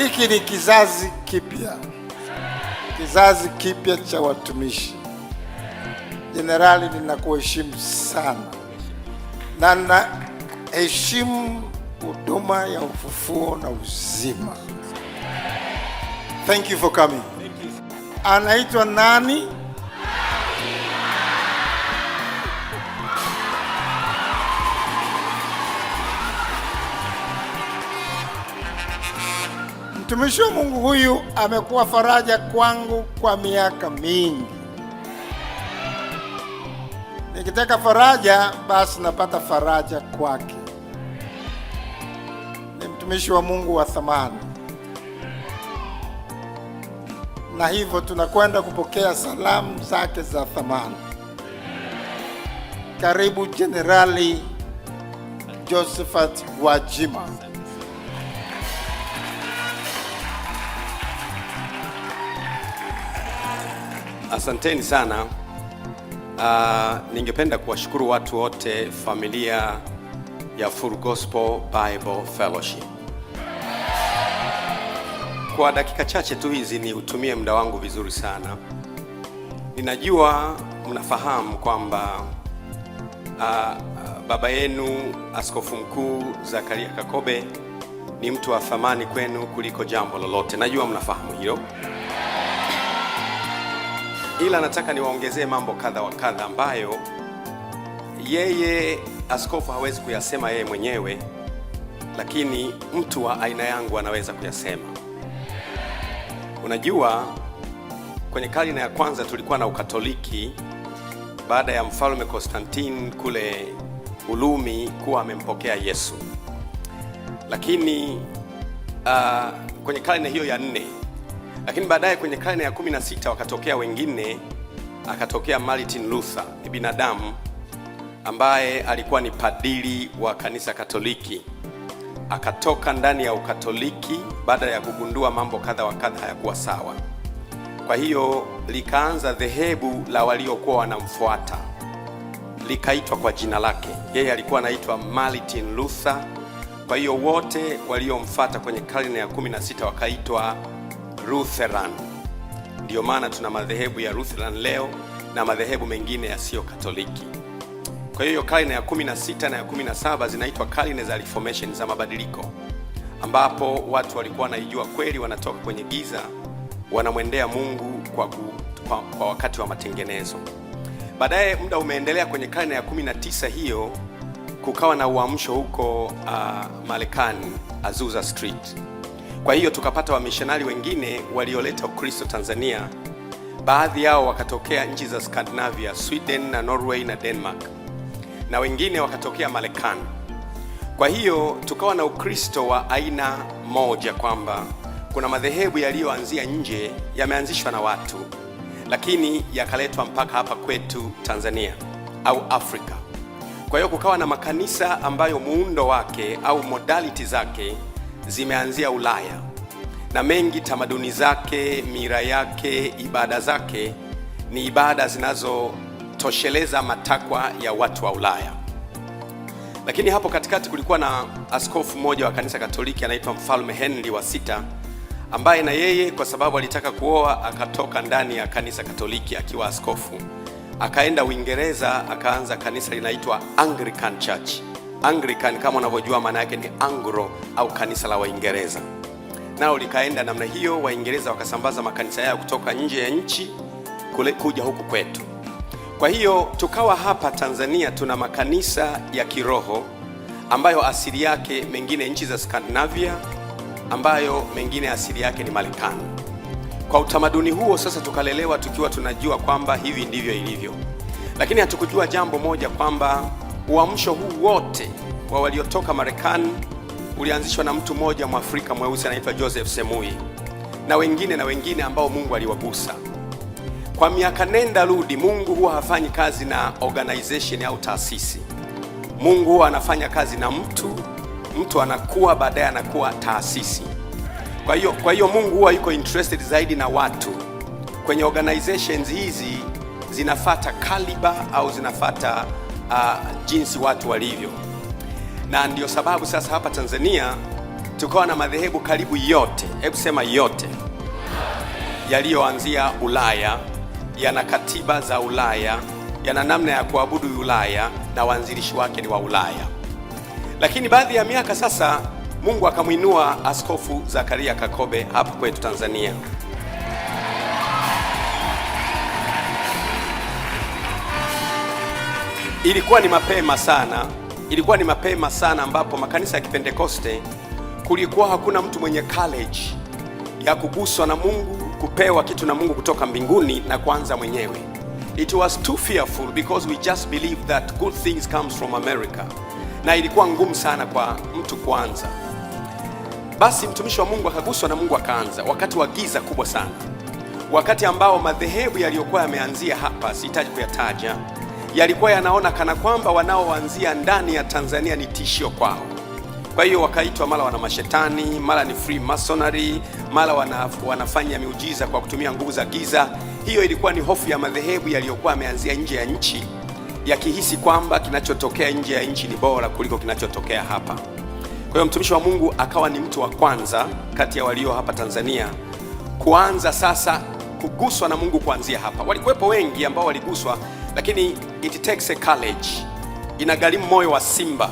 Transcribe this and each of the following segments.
Hiki ni kizazi kipya cha watumishi. Jenerali, ninakuheshimu sana na naheshimu huduma ya ufufuo na uzima. Thank you for coming. Anaitwa nani? Mtumishi wa Mungu huyu amekuwa faraja kwangu kwa miaka mingi. Nikitaka faraja, basi napata faraja kwake. Ni mtumishi wa Mungu wa thamani, na hivyo tunakwenda kupokea salamu zake za thamani. Karibu Jenerali Josephat Gwajima. Asanteni sana. Ningependa kuwashukuru watu wote, familia ya Full Gospel Bible Fellowship. Kwa dakika chache tu hizi ni utumie muda wangu vizuri sana. Ninajua mnafahamu kwamba baba yenu Askofu Mkuu Zakaria Kakobe ni mtu wa thamani kwenu kuliko jambo lolote. Najua mnafahamu hilo. Ila nataka niwaongezee mambo kadha wa kadha ambayo yeye askofu hawezi kuyasema yeye mwenyewe, lakini mtu wa aina yangu anaweza kuyasema. Unajua, kwenye karne ya kwanza tulikuwa na Ukatoliki baada ya Mfalme Konstantin kule Ulumi kuwa amempokea Yesu. Lakini kwenye karne hiyo ya 4, lakini baadaye kwenye karne ya 16 wakatokea wengine. Akatokea Martin Luther, ni binadamu ambaye alikuwa ni padiri wa kanisa Katoliki. Akatoka ndani ya Ukatoliki baada ya kugundua mambo kadha wa kadha hayakuwa sawa. Kwa hiyo likaanza dhehebu la waliokuwa wanamfuata, likaitwa kwa jina lake. Yeye alikuwa anaitwa Martin Luther. Kwa hiyo wote waliomfuata kwenye karne ya 16 wakaitwa Lutheran. Ndio maana tuna madhehebu ya Lutheran leo na madhehebu mengine yasiyo Katoliki. Kwa hiyo karne ya 16 na ya 17 zinaitwa karne za Reformation, za mabadiliko, ambapo watu walikuwa wanaijua kweli, wanatoka kwenye giza wanamwendea Mungu kwa wakati wa matengenezo. Baadaye muda umeendelea, kwenye karne ya 19 hiyo kukawa na uamsho huko Marekani, Azusa Street. Kwa hiyo tukapata wamishonari wengine walioleta Ukristo Tanzania. Baadhi yao wakatokea nchi za Scandinavia, Sweden na Norway na Denmark, na wengine wakatokea Marekani. Kwa hiyo tukawa na Ukristo wa aina moja, kwamba kuna madhehebu yaliyoanzia nje yameanzishwa na watu, lakini yakaletwa mpaka hapa kwetu Tanzania au Afrika. Kwa hiyo kukawa na makanisa ambayo muundo wake au modality zake zimeanzia Ulaya, na mengi tamaduni zake, mira yake, ibada zake ni ibada zinazotosheleza matakwa ya watu wa Ulaya. Lakini hapo katikati kulikuwa na askofu mmoja wa kanisa Katoliki anaitwa Mfalme Henry wa 6, ambaye na yeye kwa sababu alitaka kuoa akatoka ndani ya kanisa Katoliki akiwa askofu, akaenda Uingereza akaanza kanisa linaitwa Anglican Church. Anglican kama unavyojua maana yake ni Anglo au kanisa la Waingereza. Nao likaenda namna hiyo, Waingereza wakasambaza makanisa yao kutoka nje ya nchi kuja huku kwetu. Kwa hiyo tukawa hapa Tanzania tuna makanisa ya kiroho ambayo asili yake mengine nchi za Scandinavia, ambayo mengine asili yake ni Marekani. Kwa utamaduni huo sasa tukalelewa tukiwa tunajua kwamba hivi ndivyo ilivyo. Lakini hatukujua jambo moja, kwamba uamsho huu wote wa waliotoka Marekani ulianzishwa na mtu mmoja Mwafrika mweusi anaitwa Joseph Semui, na wengine ambao Mungu aliwagusa. Kwa miaka nenda rudi, Mungu huwa hafanyi kazi na organization au taasisi. Mungu huwa anafanya kazi na mtu anakuwa, baadaye anakuwa taasisi. Kwa hiyo Mungu huwa yuko interested zaidi na watu. Kwenye organizations hizi zinafata caliber au zinafata jinsi watu walivyo. Na ndio sababu sasa hapa Tanzania tukawa na madhehebu karibu yote, hebu sema yote, yaliyoanzia Ulaya, yana katiba za Ulaya, yana namna ya kuabudu Ulaya, na waanzilishi wake ni wa Ulaya. Lakini baadhi ya miaka sasa Mungu akamuinua Askofu Zakaria Kakobe hapa kwetu Tanzania. Ilikuwa ni mapema sana ambapo makanisa ya Kipentekoste kulikuwa hakuna mtu mwenye college ya kuguswa na Mungu, kupewa kitu na Mungu kutoka mbinguni na kuanza mwenyewe. It was too fearful because we just believed that good things comes from America. Na ilikuwa ngumu sana kwa mtu kuanza. Basi mtumishi wa Mungu akaguswa na Mungu akaanza, wakati wa giza kubwa sana. Wakati ambao madhehebu yaliyokuwa yameanzia hapa, sihitaji kuyataja, yalikuwa yanaona kana kwamba wanaoanzia ndani ya Tanzania ni tishio kwao. Kwa hiyo wakaitwa mara wana mashetani, mara ni free masonry, mara wanafanya miujiza kwa kutumia nguvu za giza. Hiyo ilikuwa ni hofu ya madhehebu yaliyokuwa yameanzia nje ya nchi, yakihisi kwamba kinachotokea nje ya nchi ni bora kuliko kinachotokea hapa. Kwa hiyo mtumishi wa Mungu akawa ni mtu wa kwanza kati ya walio hapa Tanzania kuanza sasa kuguswa na Mungu kuanzia hapa. Walikuwepo wengi ambao waliguswa, lakini it takes a courage. Inagharimu moyo wa simba.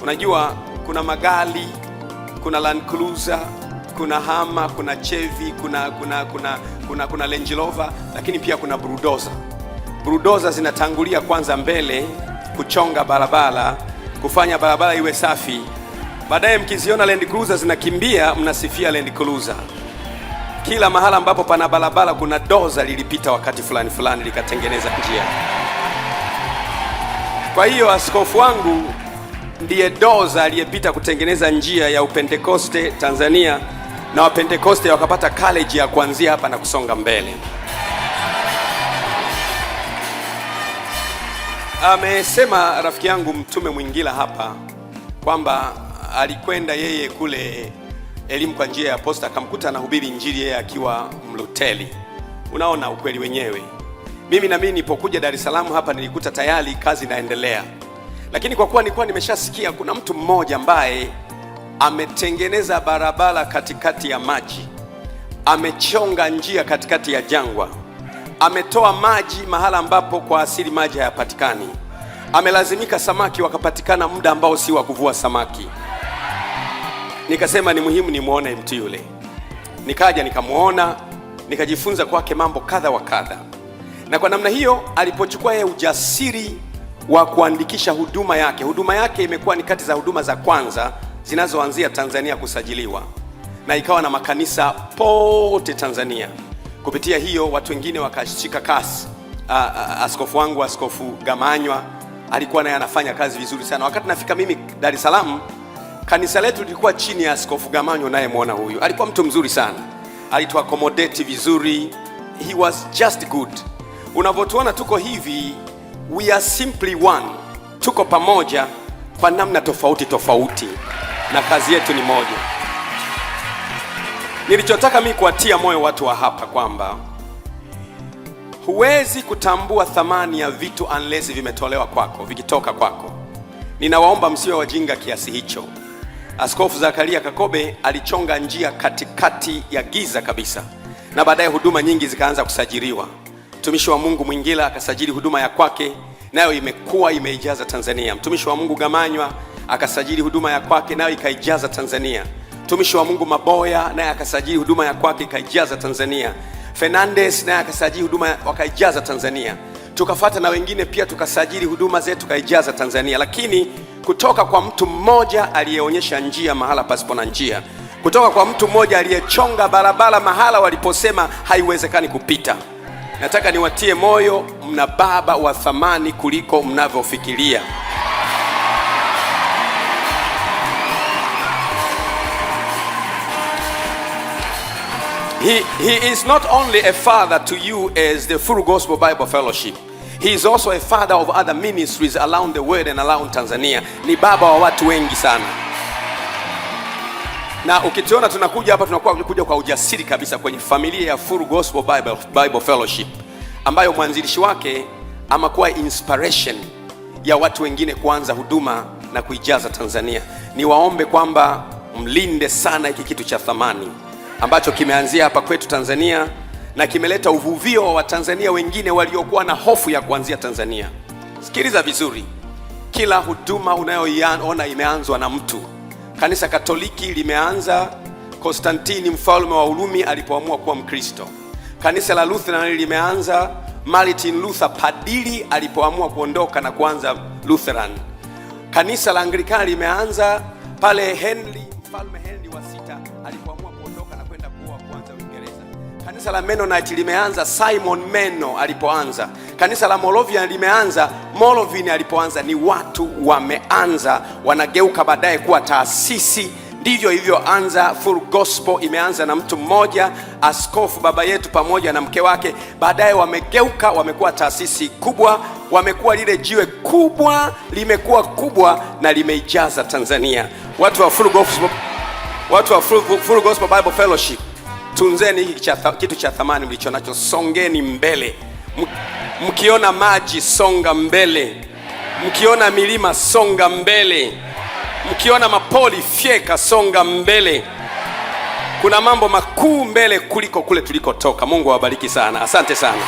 Unajua kuna magari, kuna Land Cruiser, kuna Hummer, kuna Chevy, kuna Range Rover, lakini pia kuna bulldozer. Bulldozer zinatangulia kwanza mbele kuchonga barabara, kufanya barabara iwe safi. Baadaye mkiziona Land Cruiser zinakimbia, mnasifia Land Cruiser. Kila mahala ambapo pana barabara kuna doza lilipita wakati fulani likatengeneza njia. Kwa hiyo askofu wangu ndiye doza aliyepita kutengeneza njia ya Upentekoste Tanzania, na Wapentekoste wakapata college ya kuanzia hapa na kusonga mbele. Amesema rafiki yangu Mtume Mwingila hapa kwamba alikwenda yeye kule elimu kwa njia ya posta, akamkuta anahubiri injili yeye akiwa Mluteli. Unaona ukweli wenyewe. Mimi nilipokuja Dar es Salaam hapa nilikuta tayari kazi inaendelea. Lakini kwa kuwa nilikuwa nimeshasikia kuna mtu mmoja ambaye ametengeneza barabara katikati ya maji, amechonga njia katikati ya jangwa, ametoa maji mahala ambapo kwa asili maji hayapatikani, amelazimika samaki wakapatikana muda ambao si wa kuvua samaki. Nikasema ni muhimu nimuone mtu yule. Nikaja nikamuona, nikajifunza kwake mambo kadha wa kadha. Na kwa namna hiyo alipochukua yeye ujasiri wa kuandikisha huduma yake imekuwa ni kati za huduma za kwanza zinazoanzia Tanzania kusajiliwa, na ikawa na makanisa pote Tanzania. Kupitia hiyo watu wengine wakashika kasi. Askofu wangu Askofu Gamanywa alikuwa naye anafanya kazi vizuri sana. Wakati nafika mimi Dar es Salaam, kanisa letu lilikuwa chini ya Askofu Gamanywa, naye muona huyu. Alikuwa mtu mzuri sana. Alitu accommodate vizuri. He was just good. Unavotuona tuko hivi, we are simply one. Tuko pamoja kwa namna tofauti na kazi yetu ni moja. Nilichotaka mimi kuwatia moyo watu wa hapa kwamba huwezi kutambua thamani ya vitu unless vimetolewa kwako, vikitoka kwako. Ninawaomba msiwe wajinga kiasi hicho. Askofu Zakaria Kakobe alichonga njia katikati ya giza kabisa, na baadaye huduma nyingi zikaanza kusajiliwa. Mtumishi wa Mungu Mwingila akasajili huduma ya kwake, nayo imekuwa imeijaza Tanzania. Mtumishi wa Mungu Gamanywa akasajili huduma ya kwake, nayo ikaijaza Tanzania. Mtumishi wa Mungu Maboya naye akasajili huduma ya kwake, ikaijaza Tanzania. Fernandez naye akasajili huduma, wakaijaza Tanzania. Tukafuata na wengine pia tukasajili huduma zetu, tukaijaza Tanzania. Lakini kutoka kwa mtu mmoja aliyeonyesha njia mahala pasipo na njia, kutoka kwa mtu mmoja aliyechonga barabara mahala waliposema haiwezekani kupita. Nataka niwatie moyo, mna baba wa thamani kuliko mnavyofikiria. He is not only a father to you as the Full Gospel Bible Fellowship. He is also a father of other ministries around the world and around Tanzania. Ni baba wa watu wengi sana. Na ukitiona tunakuja hapa, tunakuja kwa ujasiri kabisa kwenye familia ya Full Gospel Bible Fellowship, ambayo mwanzilishi wake amakuwa inspiration ya watu wengine kuanza huduma na kuijaza Tanzania. Niwaombe kwamba mlinde sana hiki kitu cha thamani ambacho kimeanzia hapa kwetu Tanzania na kimeleta uvuvio wa Watanzania wengine waliokuwa na hofu ya kuanzia Tanzania. Sikiliza vizuri, kila huduma unayoiona imeanzwa na mtu. Kanisa Katoliki limeanza Konstantini mfalme wa Urumi alipoamua kuwa Mkristo. Kanisa la Lutheran limeanza Martin Luther padili alipoamua kuondoka na kuanza Lutheran. Kanisa la Anglikana limeanza pale mfalme Henry wa sita alipoamua kuondoka na kwenda kuanza Uingereza. Kanisa la Mennonite limeanza Simon Meno alipoanza. Kanisa la Moravian limeanza Moravian alipoanza. Ni watu wameanza, wanageuka baadaye kuwa taasisi. Ndivyo ilivyoanza Full Gospel, imeanza na mtu mmoja, askofu baba yetu pamoja na mke wake. Baadaye wamegeuka, wamekuwa taasisi kubwa, wamekuwa lile jiwe kubwa, limekuwa kubwa na limeijaza Tanzania. Watu wa Full Gospel Bible Fellowship, tunzeni hiki kitu cha thamani mlicho nacho, songeni mbele. Mkiona maji, songa mbele. Mkiona milima, songa mbele. Mkiona mapoli, fyeka, songa mbele. Kuna mambo makuu mbele kuliko kule tulikotoka. Mungu awabariki sana. Asante sana.